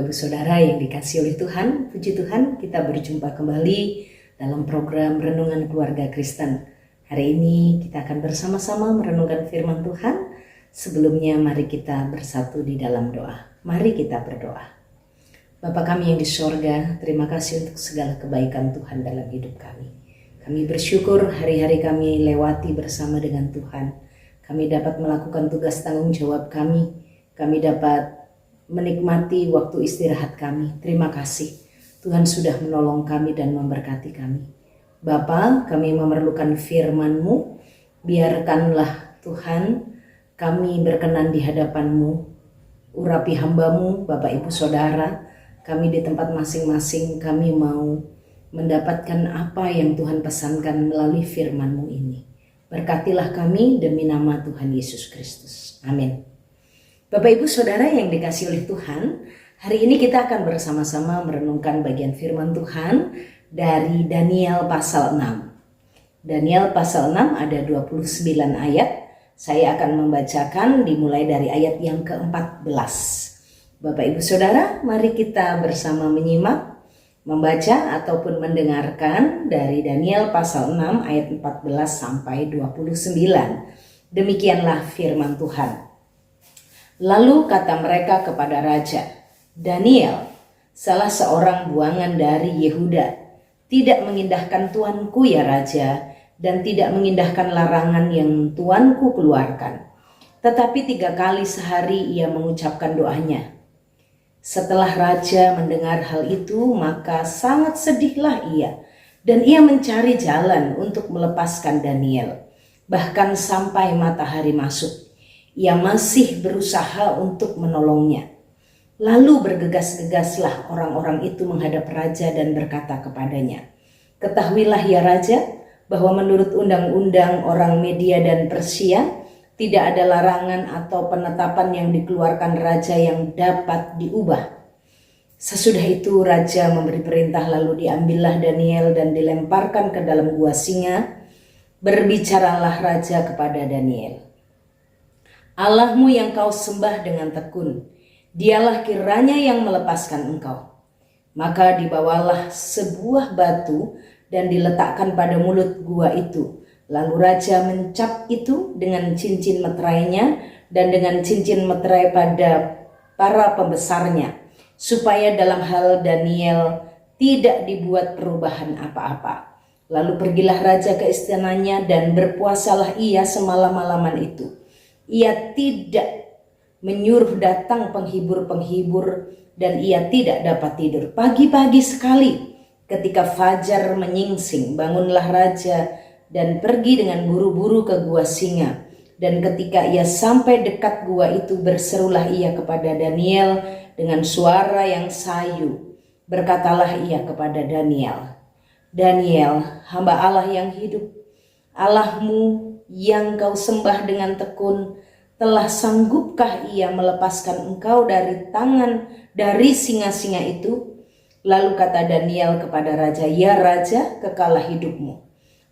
Bapak Ibu Saudara yang dikasihi oleh Tuhan, puji Tuhan kita berjumpa kembali dalam program Renungan Keluarga Kristen. Hari ini kita akan bersama-sama merenungkan firman Tuhan. Sebelumnya mari kita bersatu di dalam doa. Mari kita berdoa. Bapa kami yang di sorga, terima kasih untuk segala kebaikan Tuhan dalam hidup kami. Kami bersyukur hari-hari kami lewati bersama dengan Tuhan. Kami dapat melakukan tugas tanggung jawab kami. Kami dapat menikmati waktu istirahat kami. Terima kasih Tuhan sudah menolong kami dan memberkati kami. Bapa, kami memerlukan firman-Mu. Biarkanlah Tuhan kami berkenan di hadapan-Mu. Urapi hamba-Mu, Bapak Ibu Saudara. Kami di tempat masing-masing, kami mau mendapatkan apa yang Tuhan pesankan melalui firman-Mu ini. Berkatilah kami demi nama Tuhan Yesus Kristus. Amin. Bapak Ibu Saudara yang dikasihi oleh Tuhan, hari ini kita akan bersama-sama merenungkan bagian firman Tuhan dari Daniel pasal 6. Daniel pasal 6 ada 29 ayat. Saya akan membacakan dimulai dari ayat yang ke-14. Bapak Ibu Saudara, mari kita bersama menyimak, membaca ataupun mendengarkan dari Daniel pasal 6 ayat 14 sampai 29. Demikianlah firman Tuhan. Lalu kata mereka kepada raja, Daniel, salah seorang buangan dari Yehuda, tidak mengindahkan tuanku ya raja, dan tidak mengindahkan larangan yang tuanku keluarkan. Tetapi 3 kali sehari ia mengucapkan doanya. Setelah raja mendengar hal itu, maka sangat sedihlah ia, dan ia mencari jalan untuk melepaskan Daniel. Bahkan sampai matahari masuk, ia masih berusaha untuk menolongnya. Lalu bergegas-gegaslah orang-orang itu menghadap raja dan berkata kepadanya, ketahuilah ya raja, bahwa menurut undang-undang orang Media dan Persia, tidak ada larangan atau penetapan yang dikeluarkan raja yang dapat diubah. Sesudah itu raja memberi perintah, lalu diambillah Daniel dan dilemparkan ke dalam gua singa. Berbicaralah raja kepada Daniel, Allahmu yang kau sembah dengan tekun, dialah kiranya yang melepaskan engkau. Maka dibawalah sebuah batu dan diletakkan pada mulut gua itu. Lalu raja mencap itu dengan cincin meterainya dan dengan cincin meterai pada para pembesarnya, supaya dalam hal Daniel tidak dibuat perubahan apa-apa. Lalu pergilah raja ke istananya dan berpuasalah ia semalam-malaman itu. Ia tidak menyuruh datang penghibur-penghibur dan ia tidak dapat tidur. Pagi-pagi sekali ketika fajar menyingsing, bangunlah raja dan pergi dengan buru-buru ke gua singa. Dan ketika ia sampai dekat gua itu, berserulah ia kepada Daniel dengan suara yang sayu. Berkatalah ia kepada Daniel, Daniel, hamba Allah yang hidup, Allahmu yang kau sembah dengan tekun, telah sanggupkah ia melepaskan engkau dari tangan dari singa-singa itu? Lalu kata Daniel kepada raja, ya raja, kekalah hidupmu.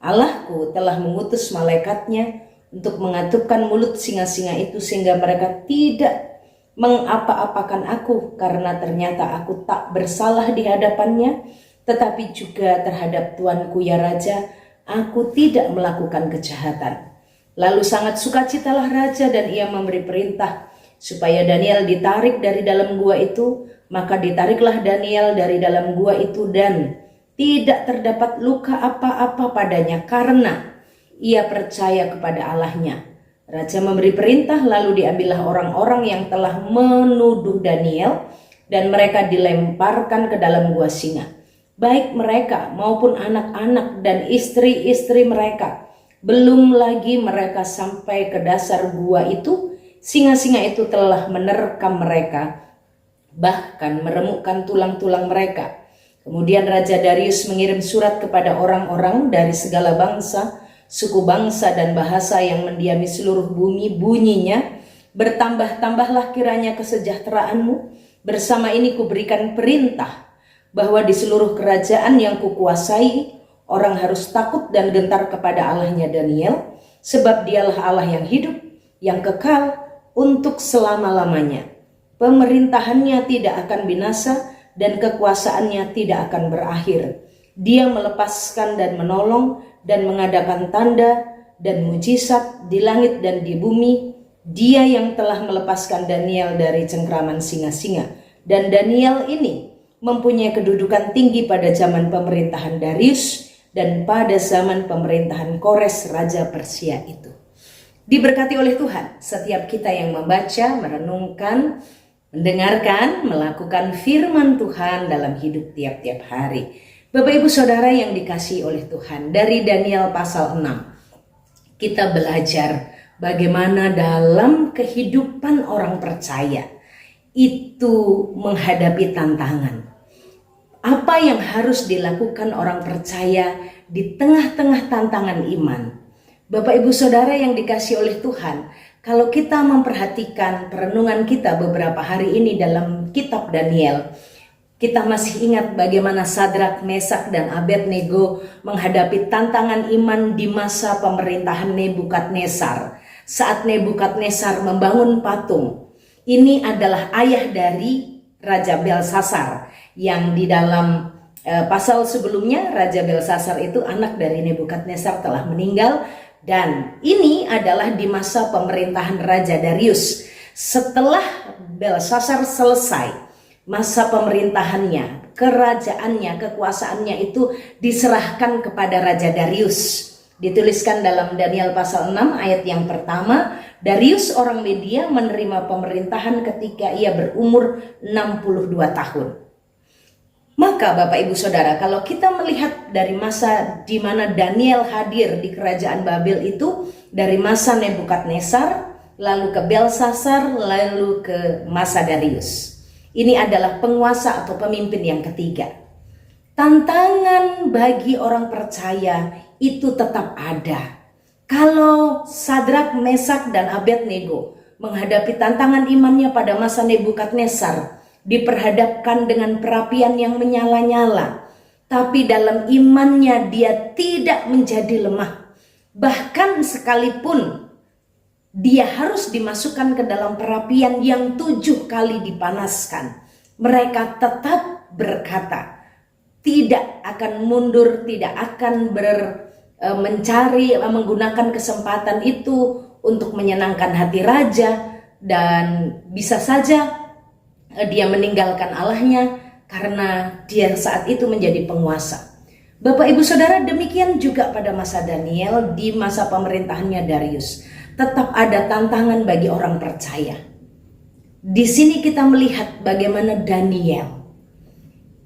Allahku telah mengutus malaikatnya untuk mengatupkan mulut singa-singa itu sehingga mereka tidak mengapa-apakan aku, karena ternyata aku tak bersalah di hadapannya, tetapi juga terhadap tuanku ya raja, aku tidak melakukan kejahatan. Lalu sangat sukacitalah raja dan ia memberi perintah supaya Daniel ditarik dari dalam gua itu. Maka ditariklah Daniel dari dalam gua itu dan tidak terdapat luka apa-apa padanya karena ia percaya kepada Allahnya. Raja memberi perintah, lalu diambillah orang-orang yang telah menuduh Daniel dan mereka dilemparkan ke dalam gua singa. Baik mereka maupun anak-anak dan istri-istri mereka. Belum lagi mereka sampai ke dasar gua itu, singa-singa itu telah menerkam mereka, bahkan meremukkan tulang-tulang mereka. Kemudian Raja Darius mengirim surat kepada orang-orang dari segala bangsa, suku bangsa dan bahasa yang mendiami seluruh bumi. Bunyinya, bertambah-tambahlah kiranya kesejahteraanmu. Bersama ini kuberikan perintah bahwa di seluruh kerajaan yang kukuasai, orang harus takut dan gentar kepada Allahnya Daniel, sebab dialah Allah yang hidup, yang kekal untuk selama-lamanya. Pemerintahannya tidak akan binasa dan kekuasaannya tidak akan berakhir. Dia melepaskan dan menolong dan mengadakan tanda dan mujizat di langit dan di bumi. Dia yang telah melepaskan Daniel dari cengkraman singa-singa. Dan Daniel ini mempunyai kedudukan tinggi pada zaman pemerintahan Darius dan pada zaman pemerintahan Kores Raja Persia itu. Diberkati oleh Tuhan setiap kita yang membaca, merenungkan, mendengarkan, melakukan firman Tuhan dalam hidup tiap-tiap hari. Bapak Ibu Saudara yang dikasihi oleh Tuhan, dari Daniel pasal 6 kita belajar bagaimana dalam kehidupan orang percaya itu menghadapi tantangan. Apa yang harus dilakukan orang percaya di tengah-tengah tantangan iman? Bapak Ibu Saudara yang dikasihi oleh Tuhan, kalau kita memperhatikan perenungan kita beberapa hari ini dalam kitab Daniel, kita masih ingat bagaimana Sadrak, Mesak, dan Abednego menghadapi tantangan iman di masa pemerintahan Nebukadnezar. Saat Nebukadnezar membangun patung, ini adalah ayah dari Raja Belsasar, yang di dalam pasal sebelumnya Raja Belsasar itu anak dari Nebukadnezar telah meninggal. Dan ini adalah di masa pemerintahan Raja Darius. Setelah Belsasar selesai masa pemerintahannya, kerajaannya, kekuasaannya itu diserahkan kepada Raja Darius. Dituliskan dalam Daniel pasal 6 ayat yang pertama, Darius orang Media menerima pemerintahan ketika ia berumur 62 tahun. Maka Bapak Ibu Saudara, kalau kita melihat dari masa di mana Daniel hadir di kerajaan Babel itu, dari masa Nebukadnezar, lalu ke Belsasar, lalu ke masa Darius. Ini adalah penguasa atau pemimpin yang ketiga. Tantangan bagi orang percaya itu tetap ada. Kalau Sadrak, Mesak, dan Abednego menghadapi tantangan imannya pada masa Nebukadnezar, diperhadapkan dengan perapian yang menyala-nyala, tapi dalam imannya dia tidak menjadi lemah. Bahkan sekalipun dia harus dimasukkan ke dalam perapian yang 7 kali dipanaskan, mereka tetap berkata, tidak akan mundur, tidak akan mencari, menggunakan kesempatan itu untuk menyenangkan hati raja, dan bisa saja dia meninggalkan Allahnya karena dia saat itu menjadi penguasa. Bapak Ibu Saudara, demikian juga pada masa Daniel, di masa pemerintahannya Darius. Tetap ada tantangan bagi orang percaya. Di sini kita melihat bagaimana Daniel.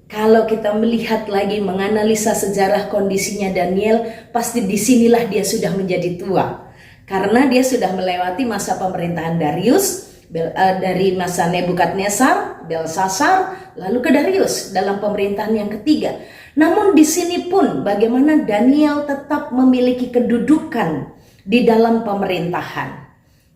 Kalau kita melihat lagi, menganalisa sejarah kondisinya Daniel, pasti disinilah dia sudah menjadi tua. Karena dia sudah melewati masa pemerintahan Darius, dari masa Nebukadnezar, Belsasar, lalu ke Darius dalam pemerintahan yang ketiga. Namun di sini pun bagaimana Daniel tetap memiliki kedudukan di dalam pemerintahan.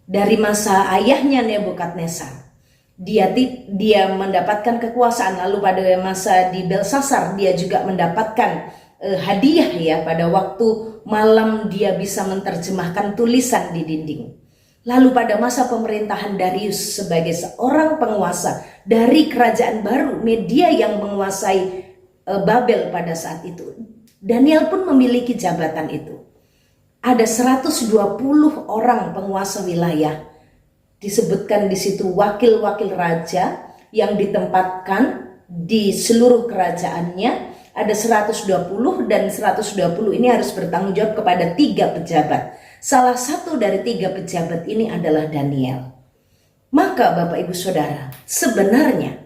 Dari masa ayahnya Nebukadnezar, dia mendapatkan kekuasaan. Lalu pada masa di Belsasar dia juga mendapatkan hadiah ya, pada waktu malam dia bisa menerjemahkan tulisan di dinding. Lalu pada masa pemerintahan Darius sebagai seorang penguasa dari kerajaan baru Media yang menguasai Babel pada saat itu, Daniel pun memiliki jabatan itu. Ada 120 orang penguasa wilayah, disebutkan di situ wakil-wakil raja yang ditempatkan di seluruh kerajaannya. Ada 120 dan 120 ini harus bertanggung jawab kepada 3 pejabat. Salah satu dari 3 pejabat ini adalah Daniel. Maka Bapak Ibu Saudara, sebenarnya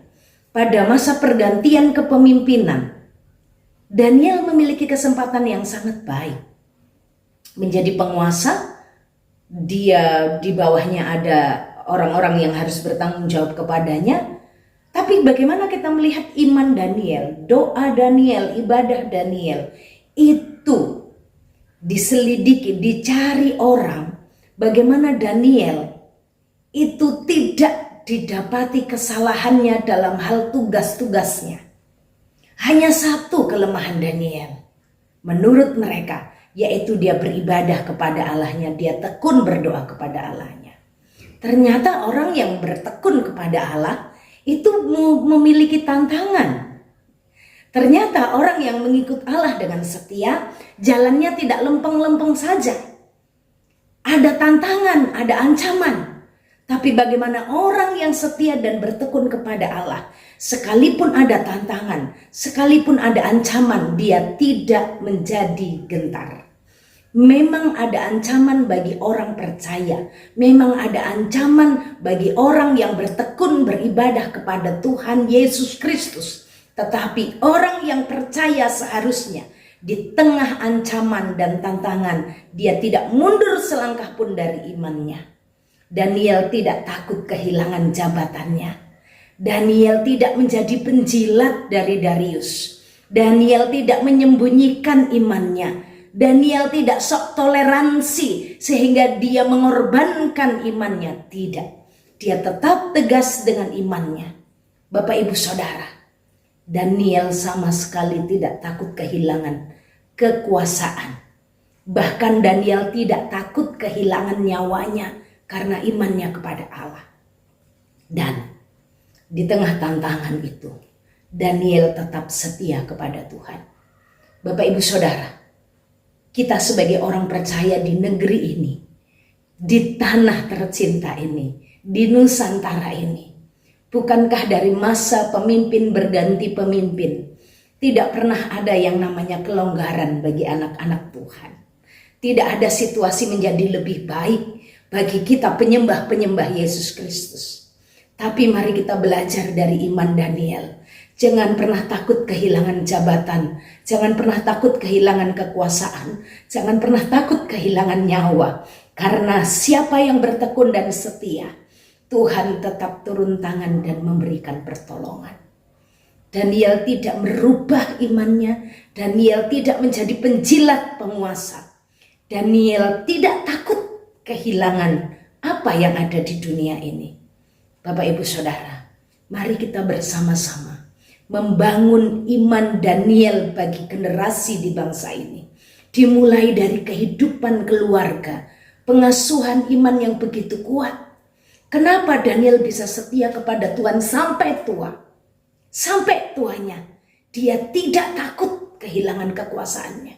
pada masa pergantian kepemimpinan, Daniel memiliki kesempatan yang sangat baik. Menjadi penguasa, dia di bawahnya ada orang-orang yang harus bertanggung jawab kepadanya. Tapi bagaimana kita melihat iman Daniel, doa Daniel, ibadah Daniel, itu diselidiki, dicari orang, bagaimana Daniel itu tidak didapati kesalahannya dalam hal tugas-tugasnya. Hanya satu kelemahan Daniel menurut mereka, yaitu dia beribadah kepada Allahnya, dia tekun berdoa kepada Allahnya. Ternyata orang yang bertekun kepada Allah itu memiliki tantangan. Ternyata orang yang mengikut Allah dengan setia, jalannya tidak lempeng-lempeng saja. Ada tantangan, ada ancaman. Tapi bagaimana orang yang setia dan bertekun kepada Allah, sekalipun ada tantangan, sekalipun ada ancaman, dia tidak menjadi gentar. Memang ada ancaman bagi orang percaya. Memang ada ancaman bagi orang yang bertekun beribadah kepada Tuhan Yesus Kristus. Tetapi orang yang percaya seharusnya di tengah ancaman dan tantangan, dia tidak mundur selangkah pun dari imannya. Daniel tidak takut kehilangan jabatannya. Daniel tidak menjadi penjilat dari Darius. Daniel tidak menyembunyikan imannya. Daniel tidak sok toleransi sehingga dia mengorbankan imannya. Tidak. Dia tetap tegas dengan imannya. Bapak Ibu Saudara, Daniel sama sekali tidak takut kehilangan kekuasaan. Bahkan Daniel tidak takut kehilangan nyawanya karena imannya kepada Allah. Dan di tengah tantangan itu, Daniel tetap setia kepada Tuhan. Bapak Ibu Saudara, kita sebagai orang percaya di negeri ini, di tanah tercinta ini, di Nusantara ini, bukankah dari masa pemimpin berganti pemimpin, tidak pernah ada yang namanya kelonggaran bagi anak-anak Tuhan. Tidak ada situasi menjadi lebih baik bagi kita penyembah-penyembah Yesus Kristus. Tapi mari kita belajar dari iman Daniel. Jangan pernah takut kehilangan jabatan. Jangan pernah takut kehilangan kekuasaan. Jangan pernah takut kehilangan nyawa. Karena siapa yang bertekun dan setia, Tuhan tetap turun tangan dan memberikan pertolongan. Daniel tidak merubah imannya. Daniel tidak menjadi penjilat penguasa. Daniel tidak takut kehilangan apa yang ada di dunia ini. Bapak Ibu Saudara, mari kita bersama-sama membangun iman Daniel bagi generasi di bangsa ini. Dimulai dari kehidupan keluarga, pengasuhan iman yang begitu kuat. Kenapa Daniel bisa setia kepada Tuhan sampai tua? Sampai tuanya, dia tidak takut kehilangan kekuasaannya.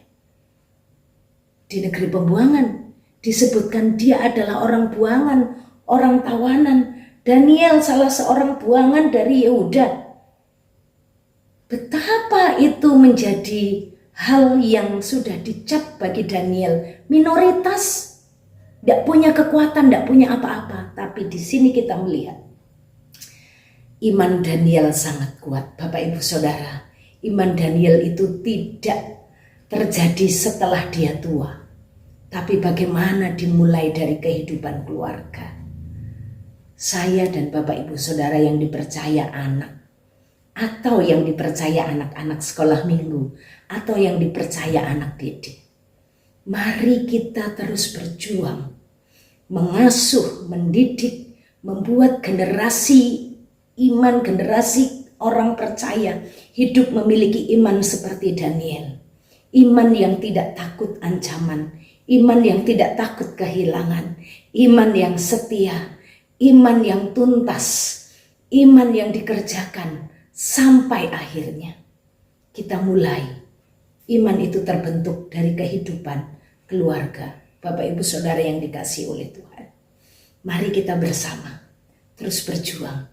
Di negeri pembuangan, disebutkan dia adalah orang buangan, orang tawanan. Daniel salah seorang buangan dari Yehuda. Betapa itu menjadi hal yang sudah dicap bagi Daniel minoritas. Tidak punya kekuatan, tidak punya apa-apa. Tapi di sini kita melihat iman Daniel sangat kuat. Bapak Ibu Saudara, iman Daniel itu tidak terjadi setelah dia tua. Tapi bagaimana dimulai dari kehidupan keluarga. Saya dan Bapak Ibu Saudara yang dipercaya anak, atau yang dipercaya anak-anak sekolah minggu, atau yang dipercaya anak didik. Mari kita terus berjuang, mengasuh, mendidik, membuat generasi iman, generasi orang percaya hidup memiliki iman seperti Daniel. Iman yang tidak takut ancaman, iman yang tidak takut kehilangan, iman yang setia, iman yang tuntas, iman yang dikerjakan sampai akhirnya. Kita mulai, iman itu terbentuk dari kehidupan keluarga. Bapak Ibu Saudara yang dikasihi oleh Tuhan. Mari kita bersama terus berjuang.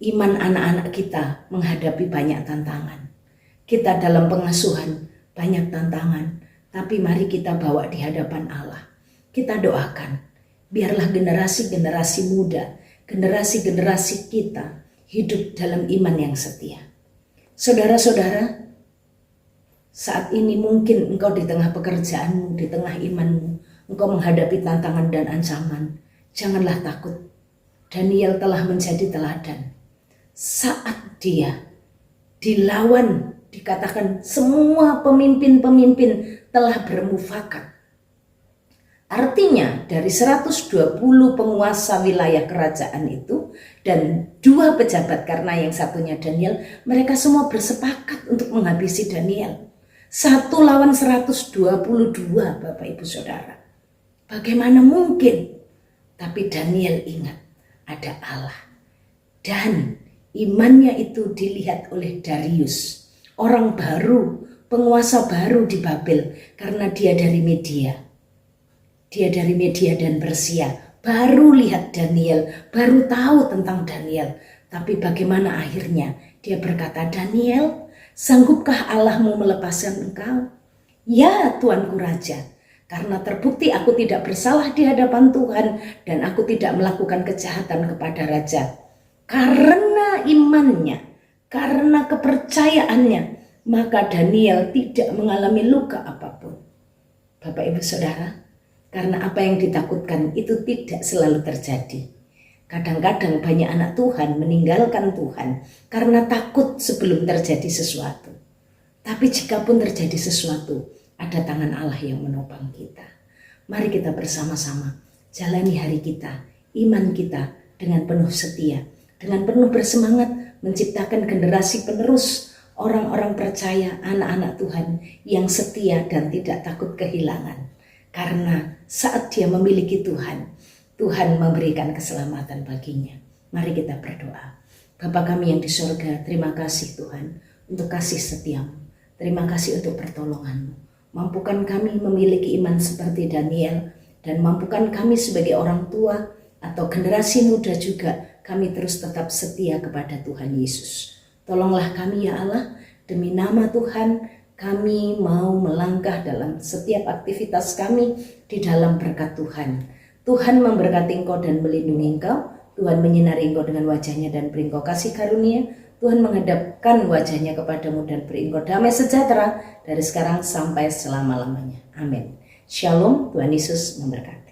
Iman anak-anak kita menghadapi banyak tantangan. Kita dalam pengasuhan banyak tantangan. Tapi mari kita bawa di hadapan Allah. Kita doakan. Biarlah generasi-generasi muda, generasi-generasi kita hidup dalam iman yang setia. Saudara-saudara, saat ini mungkin engkau di tengah pekerjaanmu, di tengah imanmu, engkau menghadapi tantangan dan ancaman. Janganlah takut. Daniel telah menjadi teladan. Saat dia dilawan, dikatakan semua pemimpin-pemimpin telah bermufakat. Artinya dari 120 penguasa wilayah kerajaan itu dan 2 pejabat, karena yang satunya Daniel, mereka semua bersepakat untuk menghabisi Daniel. 1 lawan 122, Bapak Ibu Saudara. Bagaimana mungkin? Tapi Daniel ingat ada Allah. Dan imannya itu dilihat oleh Darius, orang baru, penguasa baru di Babel, karena dia dari Media. Dia dari Media dan Persia, baru lihat Daniel, baru tahu tentang Daniel. Tapi bagaimana akhirnya? Dia berkata, Daniel, sanggupkah Allahmu melepaskan engkau? Ya Tuanku Raja, karena terbukti aku tidak bersalah di hadapan Tuhan dan aku tidak melakukan kejahatan kepada Raja. Karena imannya, karena kepercayaannya, maka Daniel tidak mengalami luka apapun. Bapak Ibu Saudara, karena apa yang ditakutkan itu tidak selalu terjadi. Kadang-kadang banyak anak Tuhan meninggalkan Tuhan karena takut sebelum terjadi sesuatu. Tapi jikapun terjadi sesuatu, ada tangan Allah yang menopang kita. Mari kita bersama-sama jalani hari kita, iman kita dengan penuh setia, dengan penuh bersemangat menciptakan generasi penerus, orang-orang percaya, anak-anak Tuhan yang setia dan tidak takut kehilangan. Karena saat dia memiliki Tuhan, Tuhan memberikan keselamatan baginya. Mari kita berdoa. Bapa kami yang di surga, terima kasih Tuhan untuk kasih setiamu. Terima kasih untuk pertolonganmu. Mampukan kami memiliki iman seperti Daniel, dan mampukan kami sebagai orang tua atau generasi muda juga, kami terus tetap setia kepada Tuhan Yesus. Tolonglah kami ya Allah, demi nama Tuhan, kami mau melangkah dalam setiap aktivitas kami di dalam berkat Tuhan. Tuhan memberkati engkau dan melindungi engkau. Tuhan menyinari engkau dengan wajahnya dan beri engkau kasih karunia. Tuhan menghadapkan wajahnya kepadamu dan beri engkau damai sejahtera dari sekarang sampai selama-lamanya. Amin. Shalom, Tuhan Yesus memberkati.